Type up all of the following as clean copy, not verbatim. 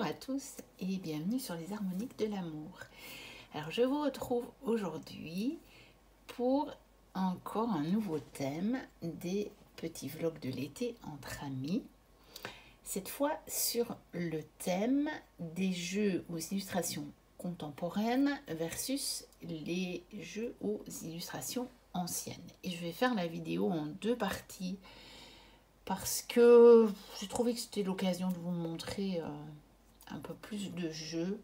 à tous et bienvenue sur les harmoniques de l'amour. Alors je vous retrouve aujourd'hui pour encore un nouveau thème des petits vlogs de l'été entre amis. Cette fois sur le thème des jeux aux illustrations contemporaines versus les jeux aux illustrations anciennes. Et je vais faire la vidéo en deux parties parce que j'ai trouvé que c'était l'occasion de vous montrer un peu plus de jeux.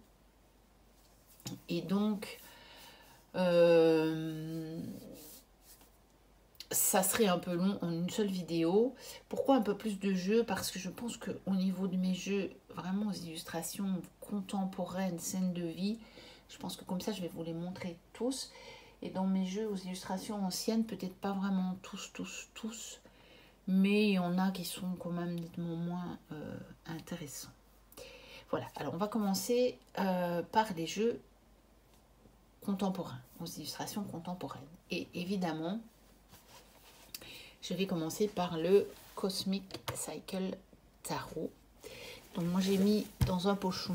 Et donc, ça serait un peu long en une seule vidéo. Pourquoi un peu plus de jeux? Parce que je pense qu'au niveau de mes jeux, vraiment aux illustrations contemporaines, scènes de vie, je pense que comme ça, je vais vous les montrer tous. Et dans mes jeux aux illustrations anciennes, peut-être pas vraiment tous. Mais il y en a qui sont quand même nettement moins intéressants. Voilà, alors on va commencer par les jeux contemporains, aux illustrations contemporaines. Et évidemment, je vais commencer par le Cosmic Cycle Tarot. Donc moi j'ai mis dans un pochon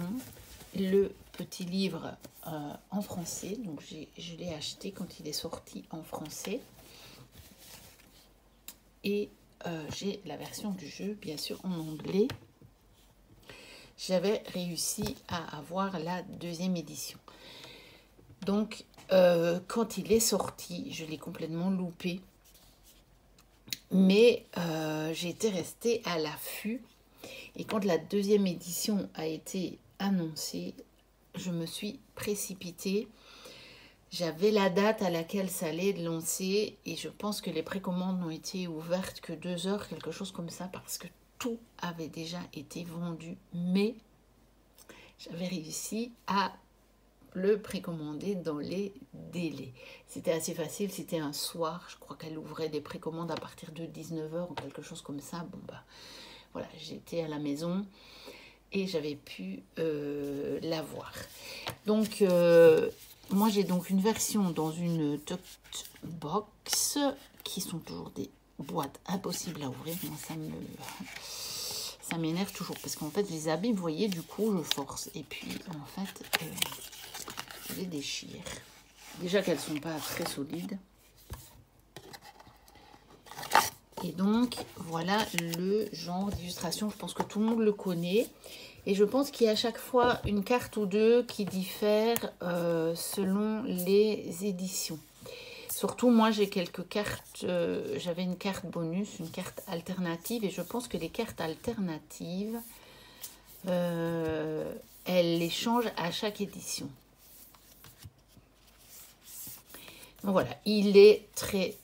le petit livre en français. Donc je l'ai acheté quand il est sorti en français. Et j'ai la version du jeu, bien sûr, en anglais. J'avais réussi à avoir la deuxième édition. Donc, quand il est sorti, je l'ai complètement loupé. Mais j'étais restée à l'affût. Et quand la deuxième édition a été annoncée, je me suis précipitée. J'avais la date à laquelle ça allait être lancé et je pense que les précommandes n'ont été ouvertes que 2 heures, quelque chose comme ça, parce que tout avait déjà été vendu. Mais j'avais réussi à le précommander dans les délais. C'était assez facile, c'était un soir. Je crois qu'elle ouvrait des précommandes à partir de 19 h ou quelque chose comme ça. Bon, bah voilà, j'étais à la maison et j'avais pu l'avoir. Donc, moi, j'ai donc une version dans une tucked box qui sont toujours des boîtes impossibles à ouvrir. Moi, ça m'énerve toujours parce qu'en fait, je les abîme, vous voyez, du coup, je force. Et puis, en fait, je les déchire. Déjà qu'elles ne sont pas très solides. Et donc, voilà le genre d'illustration. Je pense que tout le monde le connaît. Et je pense qu'il y a à chaque fois une carte ou deux qui diffèrent selon les éditions. Surtout, moi, j'ai quelques cartes. J'avais une carte bonus, une carte alternative. Et je pense que les cartes alternatives, elles les changent à chaque édition. Donc voilà, il est très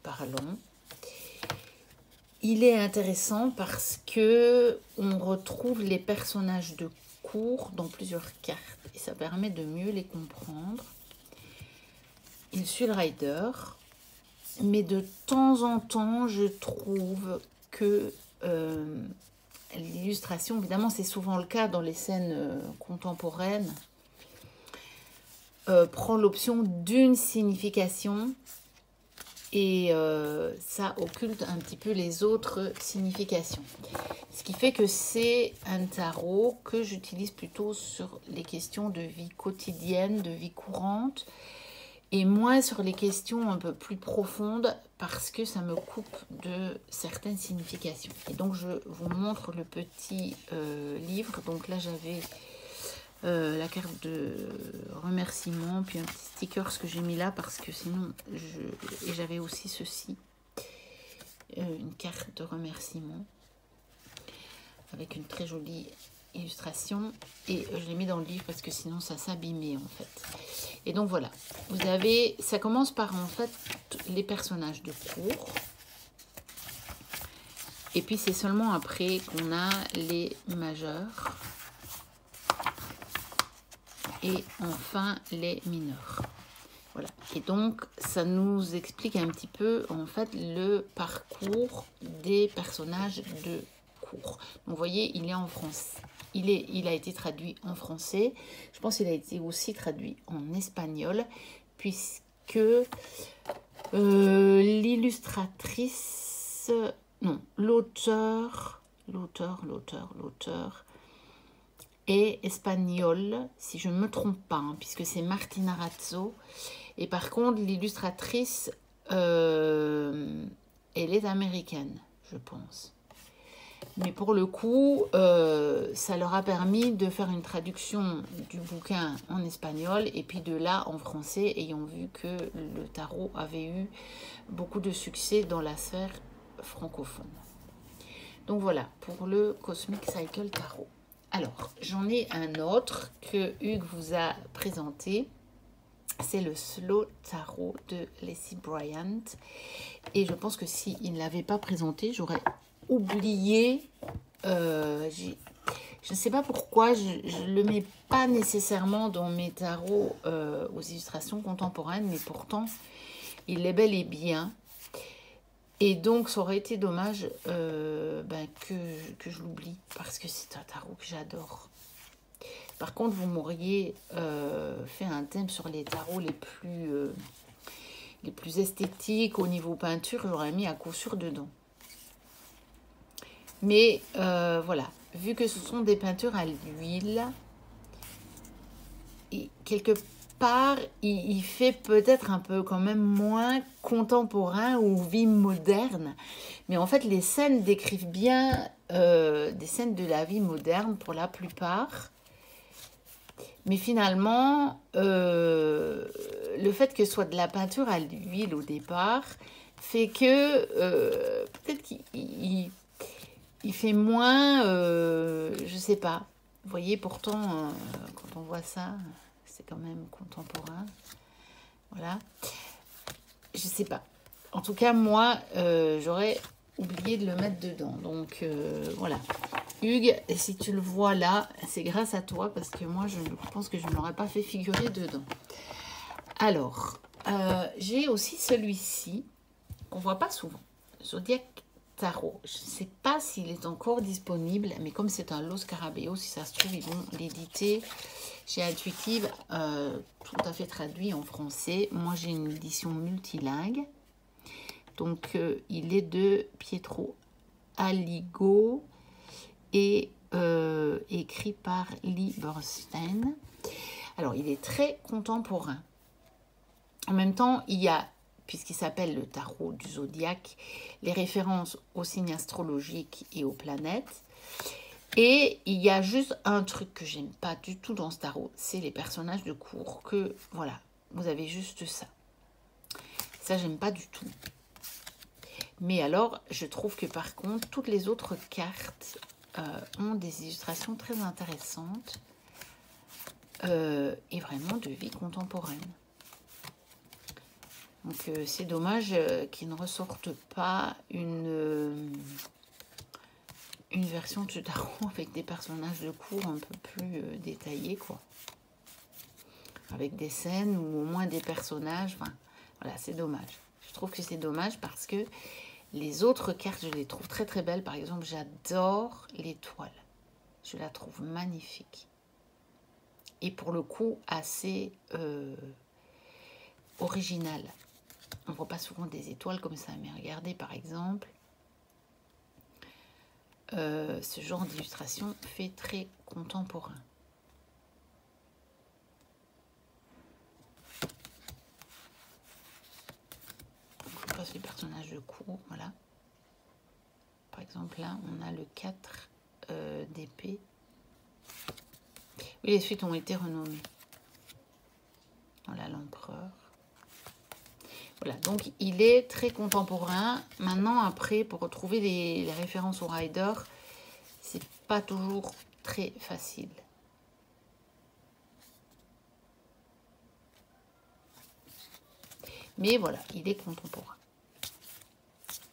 parlant. Il est intéressant parce que on retrouve les personnages de cours dans plusieurs cartes et ça permet de mieux les comprendre. Il suit le rider, mais de temps en temps, je trouve que l'illustration, évidemment, c'est souvent le cas dans les scènes contemporaines, prend l'option d'une signification. Et ça occulte un petit peu les autres significations. Ce qui fait que c'est un tarot que j'utilise plutôt sur les questions de vie quotidienne, de vie courante, et moins sur les questions un peu plus profondes parce que ça me coupe de certaines significations. Et donc je vous montre le petit livre. Donc là j'avais la carte de remerciement, puis un petit sticker, ce que j'ai mis là, parce que sinon, et j'avais aussi ceci, une carte de remerciement, avec une très jolie illustration, et je l'ai mis dans le livre, parce que sinon, ça s'abîmait, en fait. Et donc, voilà, vous avez, ça commence par, en fait, les personnages de cours, et puis c'est seulement après qu'on a les majeurs, et enfin les mineurs. Voilà. Et donc ça nous explique un petit peu en fait le parcours des personnages de cours. Donc vous voyez, il est en France. Il a été traduit en français. Je pense qu'il a été aussi traduit en espagnol, puisque l'illustratrice, non, l'auteur et espagnole, si je ne me trompe pas, hein, puisque c'est Martina Razzo. Et par contre, l'illustratrice, elle est américaine, je pense. Mais pour le coup, ça leur a permis de faire une traduction du bouquin en espagnol et puis de là en français, ayant vu que le tarot avait eu beaucoup de succès dans la sphère francophone. Donc voilà, pour le Cosmic Cycle Tarot. Alors, j'en ai un autre que Hugues vous a présenté. C'est le Slow Tarot de Lacy Bryant. Et je pense que s'il ne l'avait pas présenté, j'aurais oublié. Je ne sais pas pourquoi, je ne le mets pas nécessairement dans mes tarots aux illustrations contemporaines, mais pourtant, il est bel et bien. Et donc, ça aurait été dommage que je l'oublie, parce que c'est un tarot que j'adore. Par contre, vous m'auriez fait un thème sur les tarots les plus esthétiques au niveau peinture, j'aurais mis à coup sûr dedans. Mais voilà, vu que ce sont des peintures à l'huile, et quelque part, il fait peut-être un peu quand même moins contemporain ou vie moderne. Mais en fait, les scènes décrivent bien des scènes de la vie moderne pour la plupart. Mais finalement, le fait que ce soit de la peinture à l'huile au départ fait que peut-être qu'il fait moins, je sais pas. Vous voyez, pourtant, quand on voit ça, c'est quand même contemporain. Voilà. Je sais pas. En tout cas, moi, j'aurais oublié de le mettre dedans. Donc, voilà. Hugues, et si tu le vois là, c'est grâce à toi, parce que moi, je pense que je ne l'aurais pas fait figurer dedans. Alors, j'ai aussi celui-ci, qu'on ne voit pas souvent. Zodiac Tarot. Je ne sais pas s'il est encore disponible, mais comme c'est un Los Scarabeo, si ça se trouve, ils vont l'éditer chez Intuitive, tout à fait traduit en français. Moi, j'ai une édition multilingue. Donc, il est de Pietro Aligo et écrit par Lee Bernstein. Alors, il est très contemporain. En même temps, il y a, puisqu'il s'appelle le tarot du zodiaque, les références aux signes astrologiques et aux planètes. Et il y a juste un truc que j'aime pas du tout dans ce tarot, c'est les personnages de cour. Que, voilà, vous avez juste ça. Ça, j'aime pas du tout. Mais alors, je trouve que par contre, toutes les autres cartes ont des illustrations très intéressantes et vraiment de vie contemporaine. Donc, c'est dommage qu'ils ne ressortent pas une version de ce tarot avec des personnages de cour un peu plus détaillés, quoi. Avec des scènes ou au moins des personnages. Enfin, voilà, c'est dommage. Je trouve que c'est dommage parce que les autres cartes, je les trouve très très belles. Par exemple, j'adore l'étoile. Je la trouve magnifique. Et pour le coup, assez originale. On ne voit pas souvent des étoiles comme ça. Mais regardez par exemple, ce genre d'illustration fait très contemporain. Je passe les personnages de cour, voilà. Par exemple, là, on a le 4 d'épée. Oui, les suites ont été renommées. Voilà, l'empereur. Voilà, donc il est très contemporain. Maintenant, après, pour retrouver les références au rider, c'est pas toujours très facile. Mais voilà, il est contemporain.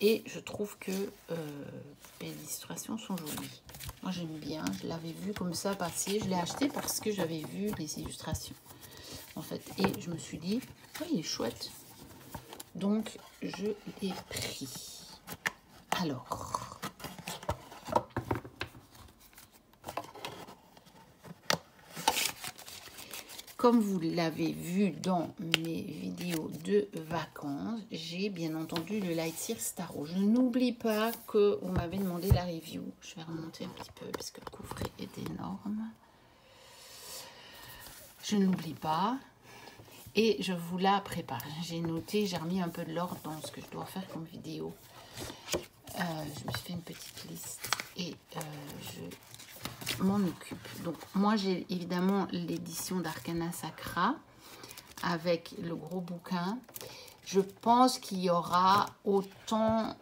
Et je trouve que les illustrations sont jolies. Moi, j'aime bien. Je l'avais vu comme ça passer. Je l'ai acheté parce que j'avais vu les illustrations, en fait. Et je me suis dit, oh, il est chouette. Donc, je l'ai pris. Alors, comme vous l'avez vu dans mes vidéos de vacances, j'ai bien entendu le Light Sears Tarot. Je n'oublie pas qu'on m'avait demandé la review. Je vais remonter un petit peu parce que le coffret est énorme. je n'oublie pas. Et je vous la prépare. J'ai noté, j'ai remis un peu de l'ordre dans ce que je dois faire comme vidéo. Je me suis fait une petite liste et je m'en occupe. Donc moi j'ai évidemment l'édition d'Arcana Sacra avec le gros bouquin. Je pense qu'il y aura autant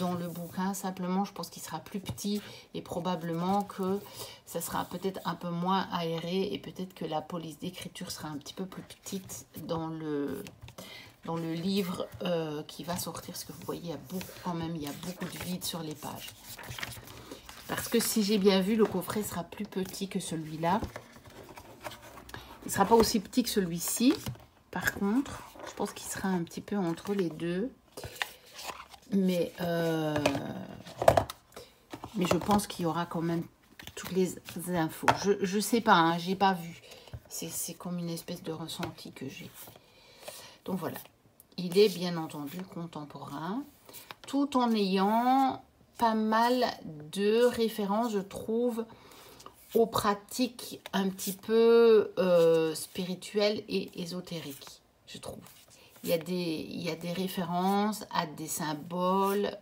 dans le bouquin, simplement je pense qu'il sera plus petit et probablement que ça sera peut-être un peu moins aéré et peut-être que la police d'écriture sera un petit peu plus petite dans le livre qui va sortir, parce que vous voyez, il y a beaucoup, quand même, il y a beaucoup de vide sur les pages. Parce que si j'ai bien vu, le coffret sera plus petit que celui-là. Il ne sera pas aussi petit que celui-ci. Par contre, je pense qu'il sera un petit peu entre les deux. Mais je pense qu'il y aura quand même toutes les infos. Je ne sais pas, hein, j'ai pas vu. C'est comme une espèce de ressenti que j'ai. Donc voilà. Il est bien entendu contemporain, tout en ayant pas mal de références, je trouve, aux pratiques un petit peu spirituelles et ésotériques, je trouve. Il y a des références à des symboles,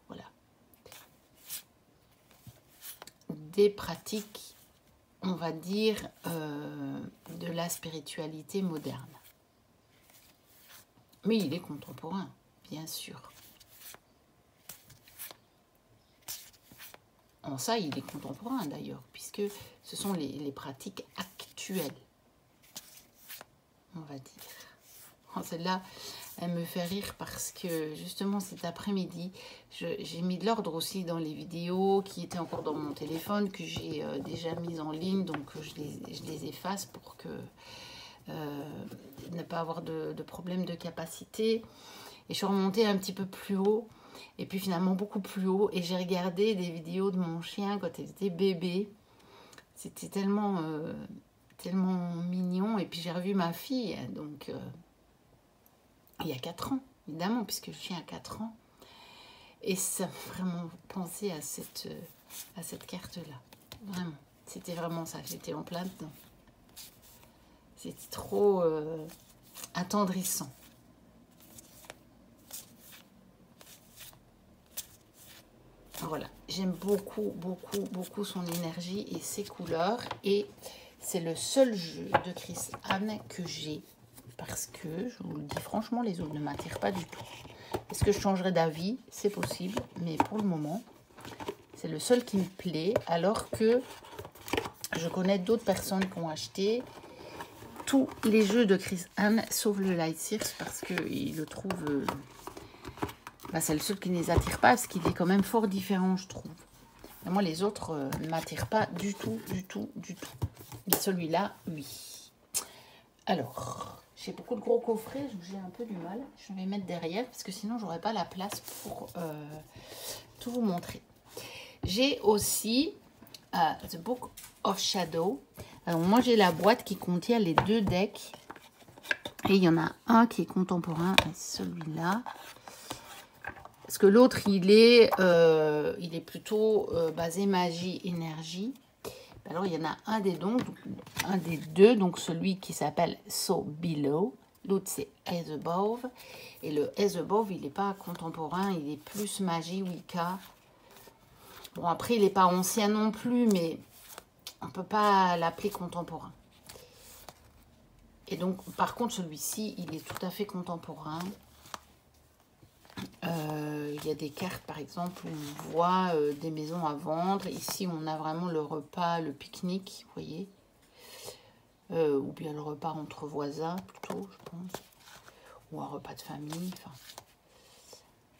voilà, des pratiques, on va dire, de la spiritualité moderne. Mais il est contemporain, bien sûr. En ça, il est contemporain d'ailleurs, puisque ce sont les pratiques actuelles, on va dire. Celle-là, elle me fait rire parce que justement cet après-midi, j'ai mis de l'ordre aussi dans les vidéos qui étaient encore dans mon téléphone, que j'ai déjà mises en ligne, donc je les efface pour que ne pas avoir de problème de capacité. Et je suis remontée un petit peu plus haut, et puis finalement beaucoup plus haut, et j'ai regardé des vidéos de mon chien quand il était bébé. C'était tellement tellement mignon. Et puis j'ai revu ma fille, donc il y a 4 ans, évidemment, puisque le chien a 4 ans. Et ça m'a vraiment pensé à cette carte-là. Vraiment, c'était vraiment ça, j'étais en plein dedans. C'était trop attendrissant. Voilà, j'aime beaucoup, beaucoup, beaucoup son énergie et ses couleurs. Et c'est le seul jeu de Chris Anne que j'ai. Parce que, je vous le dis franchement, les autres ne m'attirent pas du tout. Est-ce que je changerai d'avis? C'est possible. Mais pour le moment, c'est le seul qui me plaît. Alors que je connais d'autres personnes qui ont acheté tous les jeux de Chris Anne, sauf le Light Sears, parce qu'ils le trouvent... c'est le seul qui ne les attire pas, parce qu'il est quand même fort différent, je trouve. Et moi, les autres ne m'attirent pas du tout, du tout, du tout. Mais celui-là, oui. Alors, j'ai beaucoup de gros coffrets, j'ai un peu du mal. Je vais mettre derrière, parce que sinon, j'aurais pas la place pour tout vous montrer. J'ai aussi The Book of Shadow. Alors, moi, j'ai la boîte qui contient les 2 decks. Et il y en a un qui est contemporain, celui-là. Parce que l'autre, il est plutôt basé magie, énergie. Alors, il y en a un des deux, donc celui qui s'appelle So Below. L'autre, c'est As Above. Et le As Above, il n'est pas contemporain, il est plus magie, Wicca. Bon, après, il n'est pas ancien non plus, mais on ne peut pas l'appeler contemporain. Et donc, par contre, celui-ci, il est tout à fait contemporain. Il y a des cartes, par exemple, où on voit des maisons à vendre. Ici, on a vraiment le repas, le pique-nique, vous voyez. Ou bien le repas entre voisins, plutôt, je pense. Ou un repas de famille. Enfin,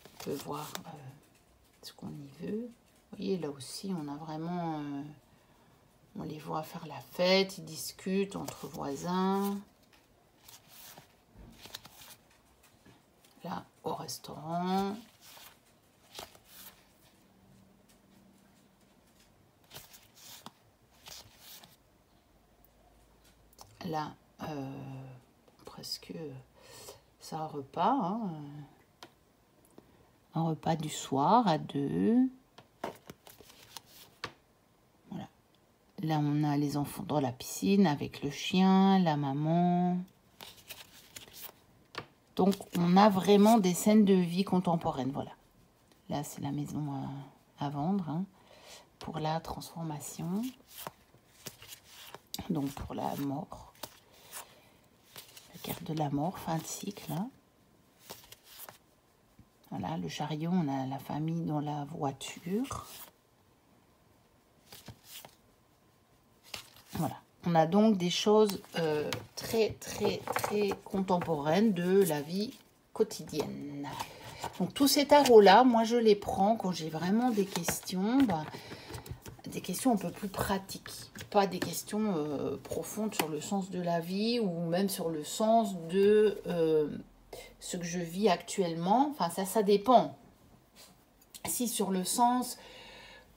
on peut voir ce qu'on y veut. Vous voyez, là aussi, on a vraiment... on les voit faire la fête, ils discutent entre voisins. Là, au restaurant. Là, presque, c'est un repas, hein, un repas du soir à 2. Voilà. Là, on a les enfants dans la piscine avec le chien, la maman. Donc, on a vraiment des scènes de vie contemporaine. Voilà. Là, c'est la maison à vendre hein, pour la transformation. Donc, pour la mort. La carte de la mort, fin de cycle. Hein. Voilà, le chariot, on a la famille dans la voiture. Voilà. On a donc des choses très contemporaines de la vie quotidienne. Donc, tous ces tarots-là, moi, je les prends quand j'ai vraiment des questions, des questions un peu plus pratiques. Pas des questions profondes sur le sens de la vie ou même sur le sens de ce que je vis actuellement. Enfin, ça dépend. Si sur le sens...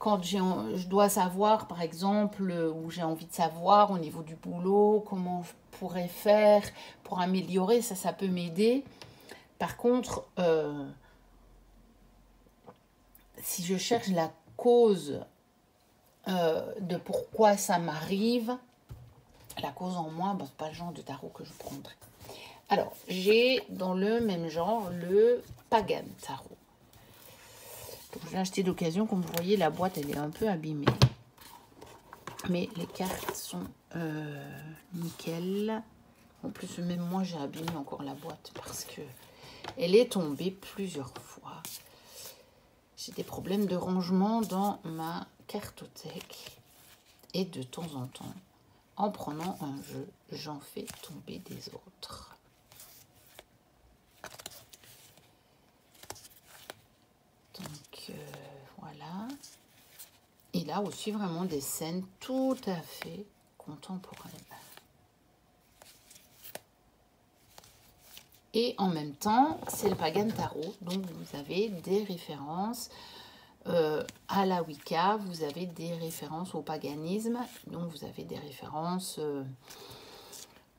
Quand je dois savoir, par exemple, ou j'ai envie de savoir au niveau du boulot, comment je pourrais faire pour améliorer, ça peut m'aider. Par contre, si je cherche la cause de pourquoi ça m'arrive, la cause en moi, c'est pas le genre de tarot que je prendrais. Alors, j'ai dans le même genre le Pagan Tarot. Je l'ai acheté d'occasion, comme vous voyez, la boîte elle est un peu abîmée. Mais les cartes sont nickel. En plus, même moi j'ai abîmé encore la boîte parce que elle est tombée plusieurs fois. J'ai des problèmes de rangement dans ma cartothèque. Et de temps en temps, en prenant un jeu, j'en fais tomber des autres. Donc voilà. Et là aussi vraiment des scènes tout à fait contemporaines. Et en même temps, c'est le Pagan Tarot, donc vous avez des références à la Wicca, vous avez des références au paganisme, donc vous avez des références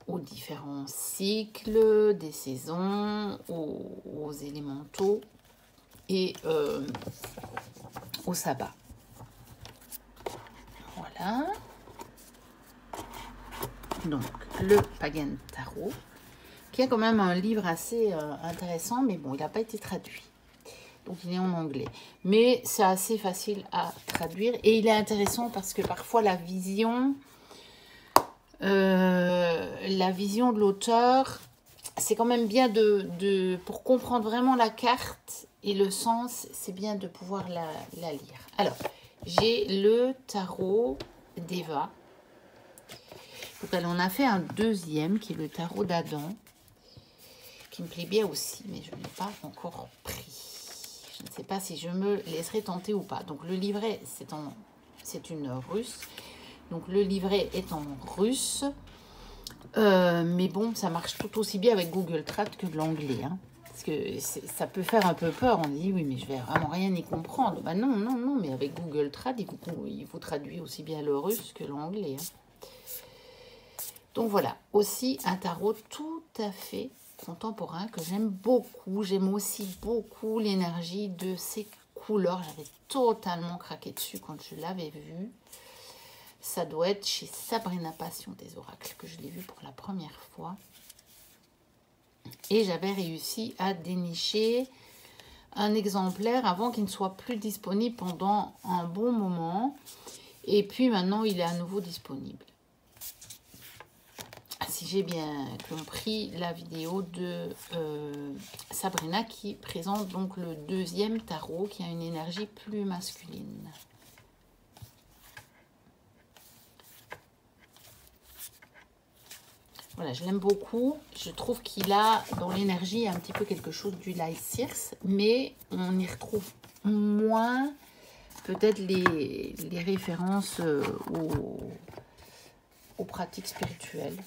aux différents cycles, des saisons, aux élémentaux et au sabbat. Voilà. Donc, le Pagan Tarot, qui a quand même un livre assez intéressant, mais bon, il n'a pas été traduit. Donc, il est en anglais. Mais c'est assez facile à traduire. Et il est intéressant parce que parfois, la vision de l'auteur, c'est quand même bien pour comprendre vraiment la carte et le sens, c'est bien de pouvoir la lire. Alors, j'ai le tarot d'Eva. Donc, elle en a fait un deuxième qui est le tarot d'Adam, qui me plaît bien aussi, mais je ne l'ai pas encore pris. Je ne sais pas si je me laisserai tenter ou pas. Donc, le livret, c'est une russe. Donc, le livret est en russe. Mais bon, ça marche tout aussi bien avec Google Trad que de l'anglais. Hein. Parce que ça peut faire un peu peur. On dit, oui, mais je vais vraiment rien y comprendre. Ben non. Mais avec Google Trad, il faut traduire aussi bien le russe que l'anglais. Hein. Donc voilà, aussi un tarot tout à fait contemporain que j'aime beaucoup. J'aime aussi beaucoup l'énergie de ces couleurs. J'avais totalement craqué dessus quand je l'avais vu. Ça doit être chez Sabrina Passion des Oracles que je l'ai vu pour la première fois. Et j'avais réussi à dénicher un exemplaire avant qu'il ne soit plus disponible pendant un bon moment. Et puis maintenant, il est à nouveau disponible. Si j'ai bien compris la vidéo de Sabrina qui présente donc le deuxième tarot qui a une énergie plus masculine. Voilà, je l'aime beaucoup. Je trouve qu'il a dans l'énergie un petit peu quelque chose du Light Circe, mais on y retrouve moins peut-être les références aux pratiques spirituelles.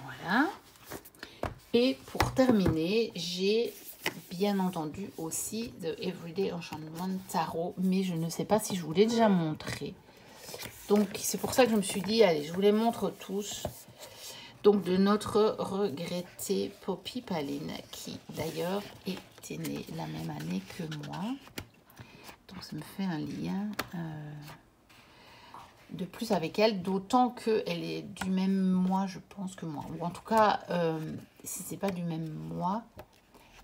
Voilà. Et pour terminer, j'ai bien entendu aussi The Everyday Enchantment Tarot, mais je ne sais pas si je vous l'ai déjà montré. Donc, c'est pour ça que je me suis dit, allez, je vous les montre tous. Donc, de notre regrettée Poppy Paline, qui d'ailleurs était née la même année que moi. Donc ça me fait un lien de plus avec elle, d'autant qu'elle est du même mois, je pense, que moi. Ou en tout cas, si c'est pas du même mois,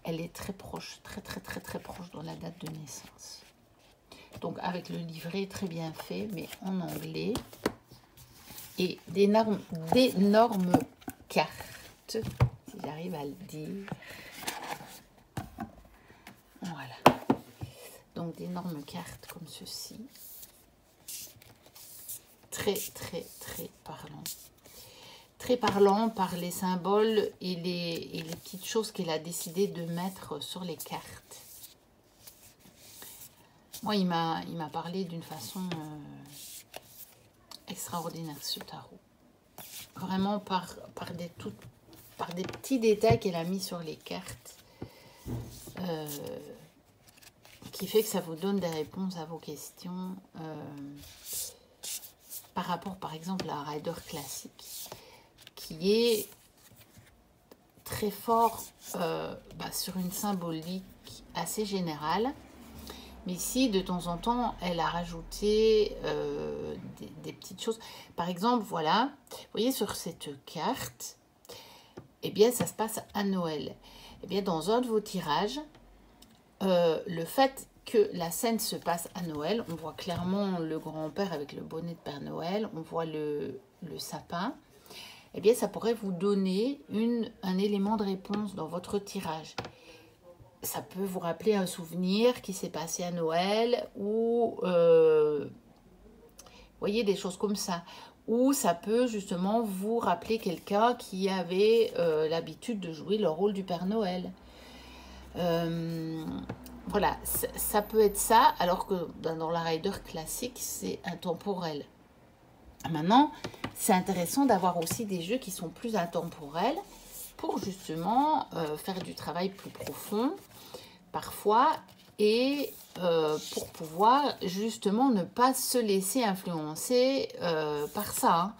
elle est très proche, très proche dans la date de naissance. Donc avec le livret très bien fait, mais en anglais. Et d'énormes cartes, si j'arrive à le dire. Voilà. Donc d'énormes cartes comme ceci. Très parlant. Très parlant par les symboles et les petites choses qu'elle a décidé de mettre sur les cartes. Moi, il m'a parlé d'une façon extraordinaire, ce tarot. Vraiment par des petits détails qu'elle a mis sur les cartes. Qui fait que ça vous donne des réponses à vos questions. Par rapport, par exemple, à Rider classique, qui est très fort sur une symbolique assez générale. Mais ici, de temps en temps, elle a rajouté des petites choses. Par exemple, voilà, vous voyez sur cette carte, eh bien, ça se passe à Noël. Eh bien, dans un de vos tirages, le fait que la scène se passe à Noël, on voit clairement le grand-père avec le bonnet de Père Noël, on voit le sapin, eh bien ça pourrait vous donner un élément de réponse dans votre tirage. Ça peut vous rappeler un souvenir qui s'est passé à Noël ou, vous voyez, des choses comme ça. Ou ça peut justement vous rappeler quelqu'un qui avait l'habitude de jouer le rôle du Père Noël. Voilà, ça peut être ça, alors que dans la Rider classique, c'est intemporel. Maintenant, c'est intéressant d'avoir aussi des jeux qui sont plus intemporels pour justement faire du travail plus profond, parfois, et pour pouvoir justement ne pas se laisser influencer par ça. Hein.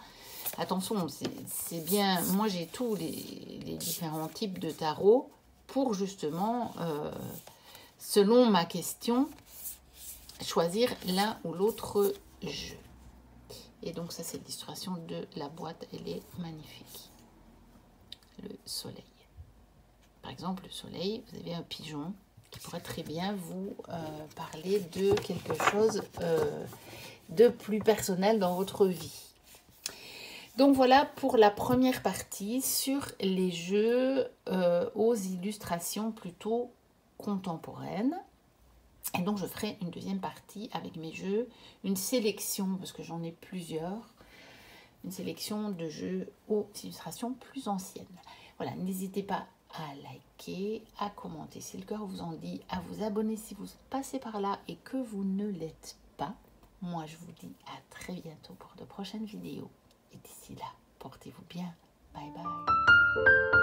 Attention, c'est bien, moi j'ai tous les différents types de tarot pour justement... selon ma question, choisir l'un ou l'autre jeu. Et donc ça, c'est l'illustration de la boîte. Elle est magnifique. Le soleil. Par exemple, le soleil, vous avez un pigeon qui pourrait très bien vous parler de quelque chose de plus personnel dans votre vie. Donc voilà pour la première partie sur les jeux aux illustrations plutôt contemporaine. Et donc je ferai une deuxième partie avec mes jeux, une sélection, parce que j'en ai plusieurs, une sélection de jeux aux illustrations plus anciennes. Voilà, n'hésitez pas à liker, à commenter si le cœur vous en dit, à vous abonner si vous passez par là et que vous ne l'êtes pas. Moi je vous dis à très bientôt pour de prochaines vidéos. Et d'ici là, portez-vous bien. Bye bye.